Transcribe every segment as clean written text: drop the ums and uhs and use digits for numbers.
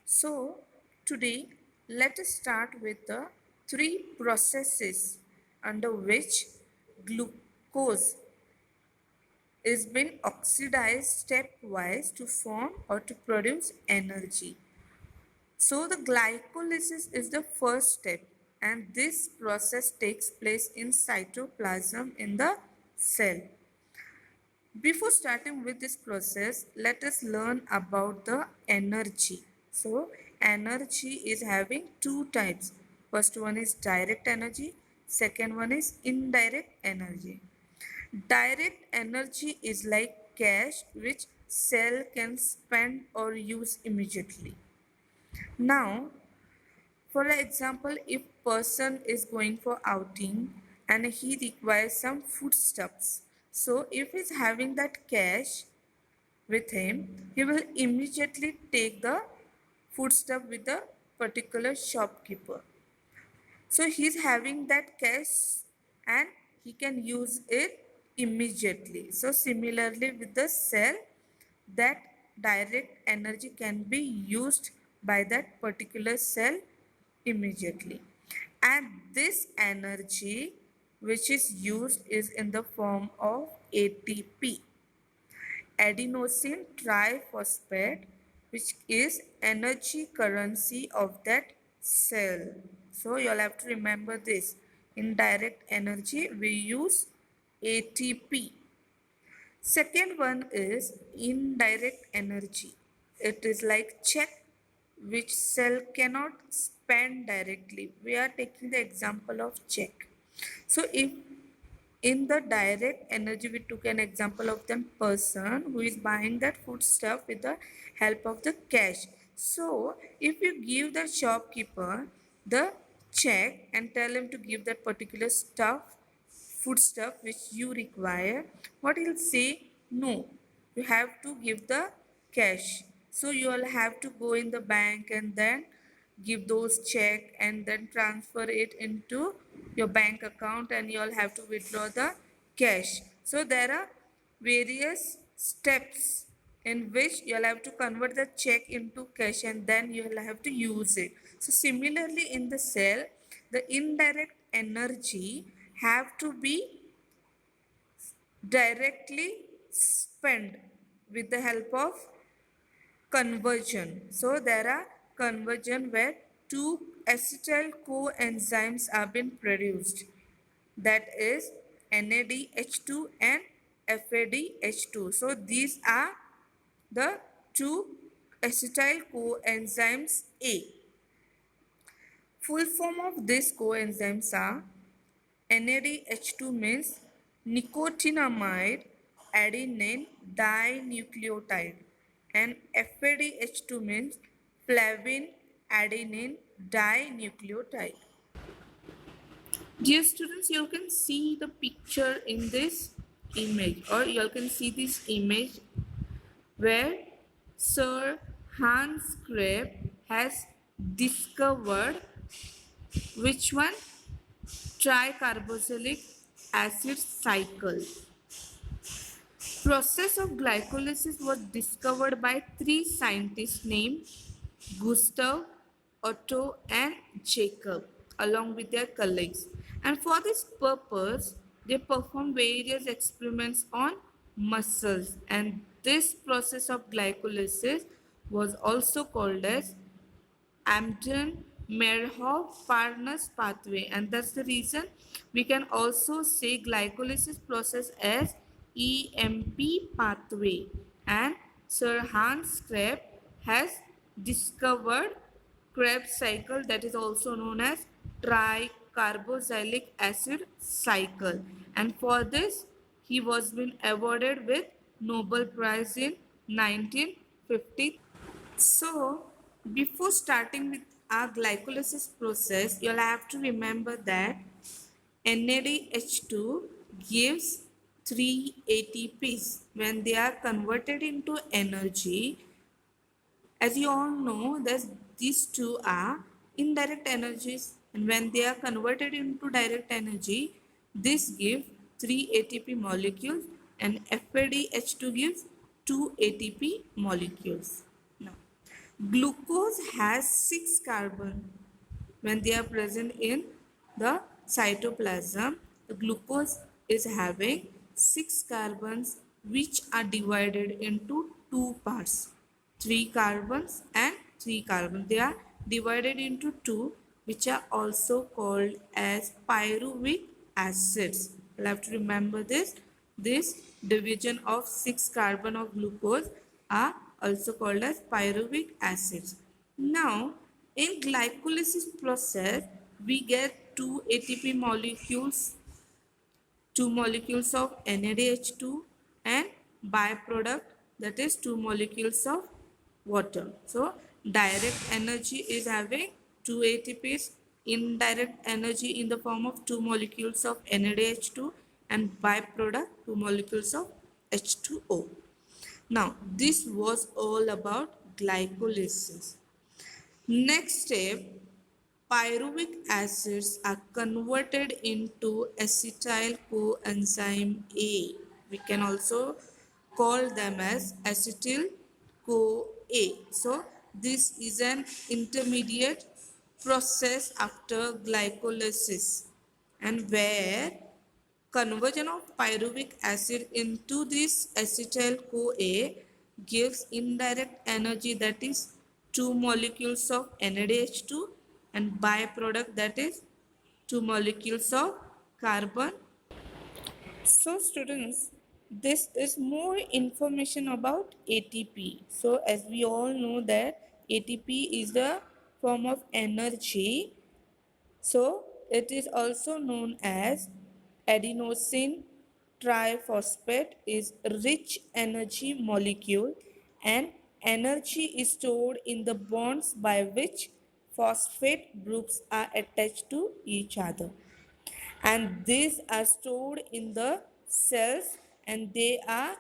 So today let us start with the three processes under which glucose is been oxidized stepwise to form or to produce energy. So the glycolysis is the first step and this process takes place in cytoplasm in the cell. Before starting with this process, let us learn about the energy. So energy is having two types. First one is direct energy, second one is indirect energy. Direct energy is like cash which cell can spend or use immediately. Now, for example, if person is going for outing and he requires some foodstuffs. So if he's having that cash with him, he will immediately take the foodstuff with the particular shopkeeper. So he's having that cash and he can use it immediately. So similarly with the cell, that direct energy can be used by that particular cell immediately. And this energy which is used is in the form of ATP, adenosine triphosphate, which is energy currency of that cell. So you'll have to remember this. In direct energy we use ATP. Second one is indirect energy. It is like check which cell cannot spend directly. We are taking the example of check. So if in the direct energy we took an example of the person who is buying that food stuff with the help of the cash. So if you give the shopkeeper the check and tell him to give that particular food stuff which you require, what he'll say, no, you have to give the cash. So you'll have to go in the bank and then give those check and then transfer it into your bank account and you'll have to withdraw the cash. So there are various steps in which you'll have to convert the check into cash and then you'll have to use it. So similarly in the cell, the indirect energy have to be directly spent with the help of conversion. So there are conversion where two acetyl coenzymes are being produced, that is NADH2 and FADH2. So these are the two acetyl coenzymes A. Full form of these coenzymes are NADH2 means nicotinamide adenine dinucleotide and FADH2 means flavin adenine dinucleotide. Dear students, you can see the picture in this image or you can see this image where Sir Hans Krebs has discovered which one? Tricarboxylic acid cycle. Process of glycolysis was discovered by three scientists named Gustav, Otto and Jacob along with their colleagues. And for this purpose, they performed various experiments on muscles and this process of glycolysis was also called as Embden-Meyerhoff-Parnas pathway, and that's the reason we can also say glycolysis process as EMP pathway. And Sir Hans Krebs has discovered Krebs cycle, that is also known as tricarboxylic acid cycle, and for this he was been awarded with Nobel Prize in 1950. So, before starting with our glycolysis process, you'll have to remember that NADH2 gives 3 ATPs. When they are converted into energy, as you all know, these two are indirect energies, and when they are converted into direct energy, this gives 3 ATP molecules and FADH2 gives 2 ATP molecules. Now, Glucose has 6 carbon. When they are present in the cytoplasm, the glucose is having 6 carbons which are divided into two parts, 3 carbons and 3 carbons. They are divided into two, which are also called as pyruvic acids. You'll have to remember this. This division of 6 carbon of glucose are also called as pyruvic acids. Now, in glycolysis process, we get two ATP molecules, two molecules of NADH2 and byproduct, that is two molecules of water. So direct energy is having two ATPs, indirect energy in the form of two molecules of NADH2 and byproduct two molecules of H2O. Now this was all about glycolysis. Next step, pyruvic acids are converted into acetyl coenzyme A. We can also call them as acetyl CoA. So this is an intermediate process after glycolysis, and where conversion of pyruvic acid into this acetyl CoA gives indirect energy, that is two molecules of NADH2 and byproduct, that is two molecules of carbon. So students, this is more information about ATP. So as we all know that ATP is the form of energy, so it is also known as adenosine triphosphate is rich energy molecule, and energy is stored in the bonds by which phosphate groups are attached to each other, and these are stored in the cells and they are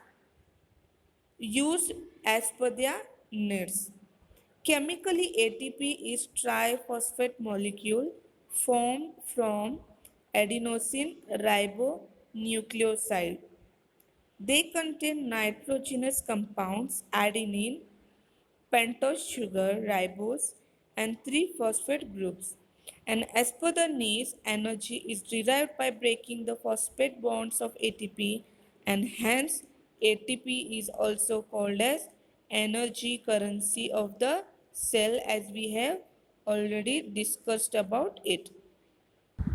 used as per their needs. Chemically, ATP is triphosphate molecule formed from adenosine ribonucleoside. They contain nitrogenous compounds adenine, pentose sugar, ribose, and 3 phosphate groups. And as per the needs, energy is derived by breaking the phosphate bonds of ATP, and hence ATP is also called as energy currency of the cell, as we have already discussed about it.